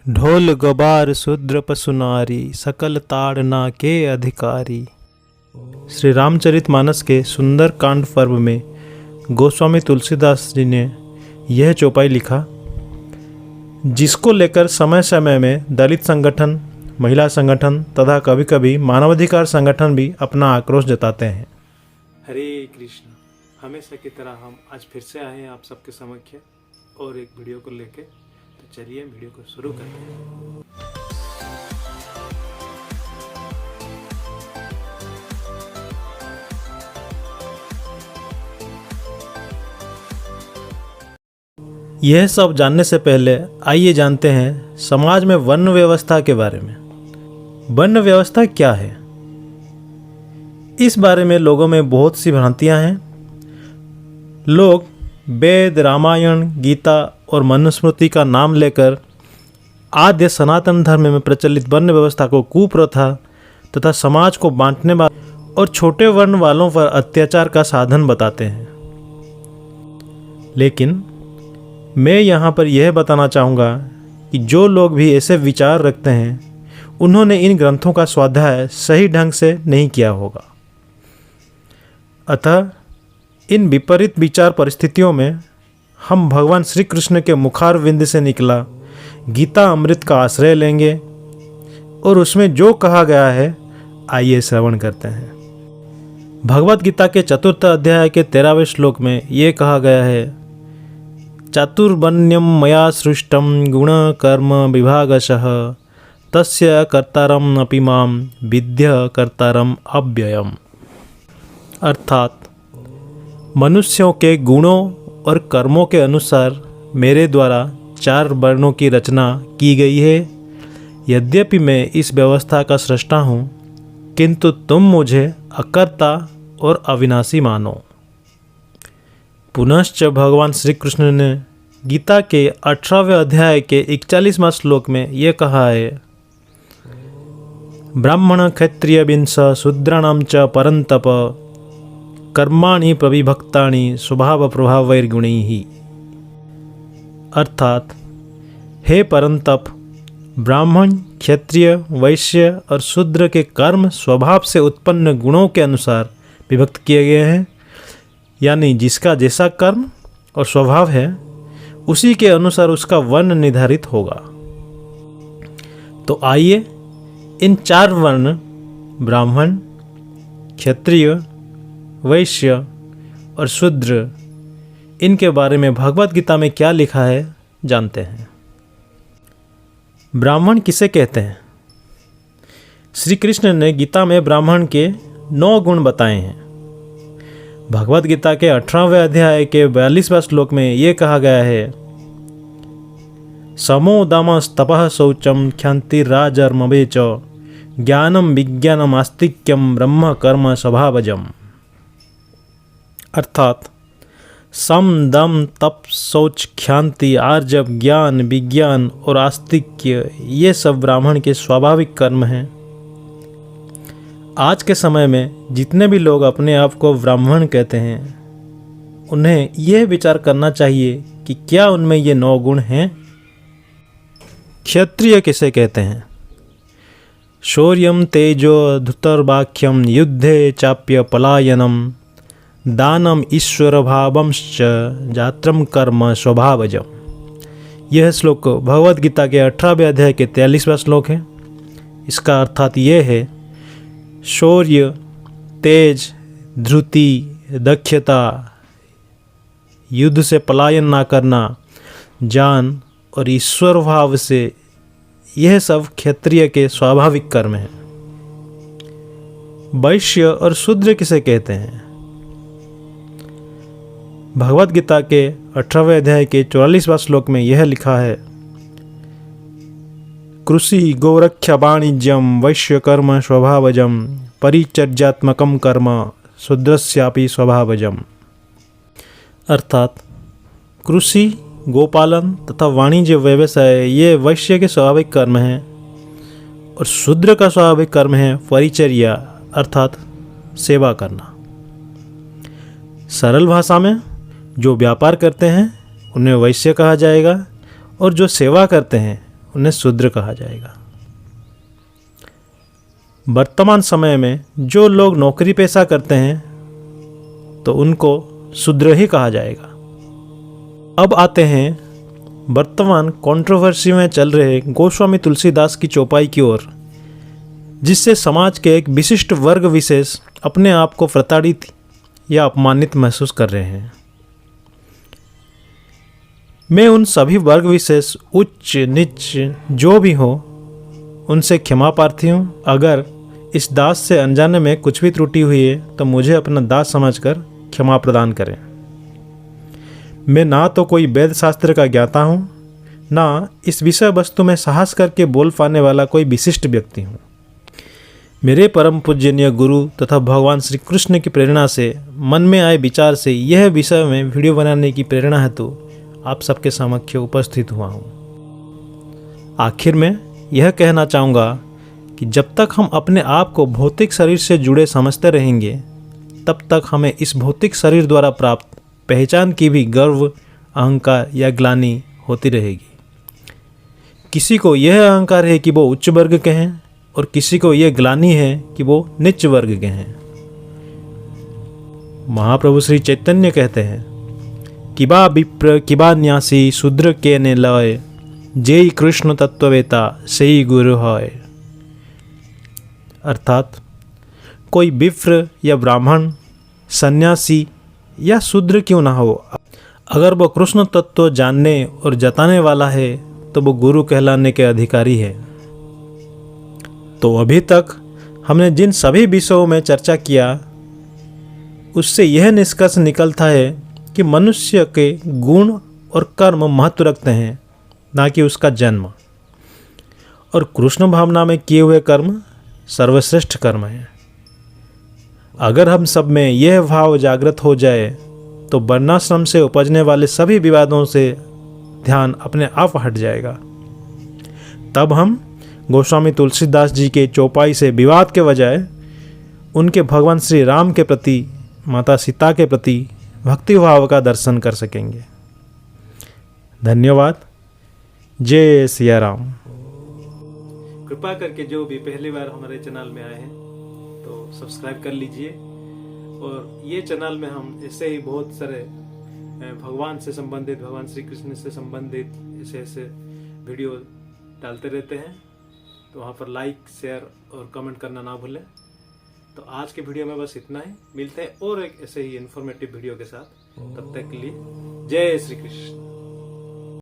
ढोल गबार शूद्र पशु नारी सकल ताड़ना के अधिकारी। श्री रामचरितमानस के सुंदर कांड पर्व में गोस्वामी तुलसीदास जी ने यह चौपाई लिखा, जिसको लेकर समय समय में दलित संगठन, महिला संगठन तथा कभी कभी मानवाधिकार संगठन भी अपना आक्रोश जताते हैं। हरे कृष्ण। हमेशा की तरह हम आज फिर से आए हैं आप सबके समक्ष और एक वीडियो को लेके। तो चलिए वीडियो को शुरू करते हैं। यह सब जानने से पहले आइए जानते हैं समाज में वर्ण व्यवस्था के बारे में। वर्ण व्यवस्था क्या है? इस बारे में लोगों में बहुत सी भ्रांतियां हैं। लोग वेद, रामायण, गीता और मनुस्मृति का नाम लेकर आद्य सनातन धर्म में प्रचलित वर्ण व्यवस्था को कुप्रथा तथा समाज को बांटने वाले और छोटे वर्ण वालों पर अत्याचार का साधन बताते हैं। लेकिन मैं यहाँ पर यह बताना चाहूँगा कि जो लोग भी ऐसे विचार रखते हैं उन्होंने इन ग्रंथों का स्वाध्याय सही ढंग से नहीं किया होगा। अतः इन विपरीत विचार परिस्थितियों में हम भगवान श्री कृष्ण के मुखारविंद से निकला गीता अमृत का आश्रय लेंगे और उसमें जो कहा गया है आइए श्रवण करते हैं। भगवत गीता के 4th अध्याय के 13वें श्लोक में ये कहा गया है, चातुर्वर्ण्यम मया सृष्टम गुण कर्म विभागशः तस्य कर्तारम अपि माम विद्य कर्तारम अव्ययम। अर्थात मनुष्यों के गुणों और कर्मों के अनुसार मेरे द्वारा 4 वर्णों की रचना की गई है। यद्यपि मैं इस व्यवस्था का सृष्टा हूँ, किंतु तुम मुझे अकर्ता और अविनाशी मानो। पुनश्च भगवान श्री कृष्ण ने गीता के 18वें अध्याय के 41वां श्लोक में ये कहा है, ब्राह्मण क्षत्रिय विंश शूद्राणां च परंतप कर्माणि प्रविभक्तानि स्वभाव प्रभावैर्गुणैः। अर्थात हे परंतप, ब्राह्मण, क्षत्रिय, वैश्य और शूद्र के कर्म स्वभाव से उत्पन्न गुणों के अनुसार विभक्त किए गए हैं, यानी जिसका जैसा कर्म और स्वभाव है उसी के अनुसार उसका वर्ण निर्धारित होगा। तो आइए इन 4 वर्ण ब्राह्मण, क्षत्रिय, वैश्य और शूद्र, इनके बारे में भगवत गीता में क्या लिखा है जानते हैं। ब्राह्मण किसे कहते हैं? श्री कृष्ण ने गीता में ब्राह्मण के 9 गुण बताए हैं। भगवत गीता के 18वें अध्याय के 42वां श्लोक में ये कहा गया है, समो दमस् तपः शौचम क्षान्तिराजर्मवे च ज्ञानम विज्ञानम आस्तिक्यम ब्रह्म कर्म स्वभावजम। अर्थात सम, दम, तप, शौच, क्षांति, आर्जव, ज्ञान, विज्ञान और आस्तिक्य, ये सब ब्राह्मण के स्वाभाविक कर्म हैं। आज के समय में जितने भी लोग अपने आप को ब्राह्मण कहते हैं उन्हें यह विचार करना चाहिए कि क्या उनमें ये 9 गुण हैं। क्षत्रिय किसे कहते हैं? शौर्यम तेजो धुतर्वाक्यम युद्धे चाप्य पलायनम दानम ईश्वर भावंश्च जात्रम कर्म स्वभावजम। यह श्लोक भगवत गीता के 18वें अध्याय के 43वां श्लोक है। इसका अर्थात ये है, शौर्य, तेज, धृति, दक्षता, युद्ध से पलायन ना करना, जान और ईश्वर भाव से, यह सब क्षत्रिय के स्वाभाविक कर्म हैं। वैश्य और शूद्र किसे कहते हैं? भगवत गीता के 18वें अध्याय के 44वां श्लोक में यह लिखा है, कृषि गोरक्षा वाणिज्यम वैश्य कर्म स्वभावजम परिचर्यात्मकम कर्म शूद्रस्यापि स्वभावजम। अर्थात कृषि, गोपालन तथा वाणिज्य व्यवसाय ये वैश्य के स्वाभाविक कर्म हैं और शूद्र का स्वाभाविक कर्म है परिचर्या अर्थात सेवा करना। सरल भाषा में जो व्यापार करते हैं उन्हें वैश्य कहा जाएगा और जो सेवा करते हैं उन्हें शूद्र कहा जाएगा। वर्तमान समय में जो लोग नौकरी पेशा करते हैं तो उनको शूद्र ही कहा जाएगा। अब आते हैं वर्तमान कंट्रोवर्सी में चल रहे गोस्वामी तुलसीदास की चौपाई की ओर, जिससे समाज के एक विशिष्ट वर्ग विशेष अपने आप को प्रताड़ित या अपमानित महसूस कर रहे हैं। मैं उन सभी वर्ग विशेष उच्च नीच जो भी हो उनसे क्षमा प्रार्थी हूँ। अगर इस दास से अनजाने में कुछ भी त्रुटि हुई है तो मुझे अपना दास समझकर क्षमा प्रदान करें। मैं ना तो कोई वेद शास्त्र का ज्ञाता हूँ, ना इस विषय वस्तु में साहस करके बोल पाने वाला कोई विशिष्ट व्यक्ति हूँ। मेरे परम पूजनीय गुरु तथा भगवान श्री कृष्ण की प्रेरणा से मन में आए विचार से यह विषय में वीडियो बनाने की प्रेरणा हेतु आप सबके समक्ष उपस्थित हुआ हूँ। आखिर में यह कहना चाहूँगा कि जब तक हम अपने आप को भौतिक शरीर से जुड़े समझते रहेंगे, तब तक हमें इस भौतिक शरीर द्वारा प्राप्त पहचान की भी गर्व, अहंकार या ग्लानि होती रहेगी। किसी को यह अहंकार है कि वो उच्च वर्ग के हैं और किसी को यह ग्लानि है कि वो नीच वर्ग के हैं। महाप्रभु श्री चैतन्य कहते हैं, किबा विप्र किबा न्यासी शूद्र के ने लय, जेई कृष्ण तत्ववेता सही गुरु है। अर्थात कोई विप्र या ब्राह्मण, सन्यासी या शूद्र क्यों ना हो, अगर वो कृष्ण तत्व जानने और जताने वाला है तो वो गुरु कहलाने के अधिकारी है। तो अभी तक हमने जिन सभी विषयों में चर्चा किया, उससे यह निष्कर्ष निकलता है कि मनुष्य के गुण और कर्म महत्व रखते हैं, ना कि उसका जन्म। और कृष्ण भावना में किए हुए कर्म सर्वश्रेष्ठ कर्म है। अगर हम सब में यह भाव जागृत हो जाए तो वर्णाश्रम से उपजने वाले सभी विवादों से ध्यान अपने आप हट जाएगा। तब हम गोस्वामी तुलसीदास जी के चौपाई से विवाद के बजाय उनके भगवान श्री राम के प्रति, माता सीता के प्रति भक्ति भाव का दर्शन कर सकेंगे। धन्यवाद। जय सिया राम। कृपा करके जो भी पहली बार हमारे चैनल में आए हैं तो सब्सक्राइब कर लीजिए। और ये चैनल में हम ऐसे ही बहुत सारे भगवान से संबंधित, भगवान श्री कृष्ण से संबंधित ऐसे वीडियो डालते रहते हैं। तो वहाँ पर लाइक, शेयर और कमेंट करना ना भूलें। तो आज के वीडियो में बस इतना ही। मिलते हैं और एक ऐसे ही इन्फॉर्मेटिव वीडियो के साथ। तब तक के लिए जय श्री कृष्ण।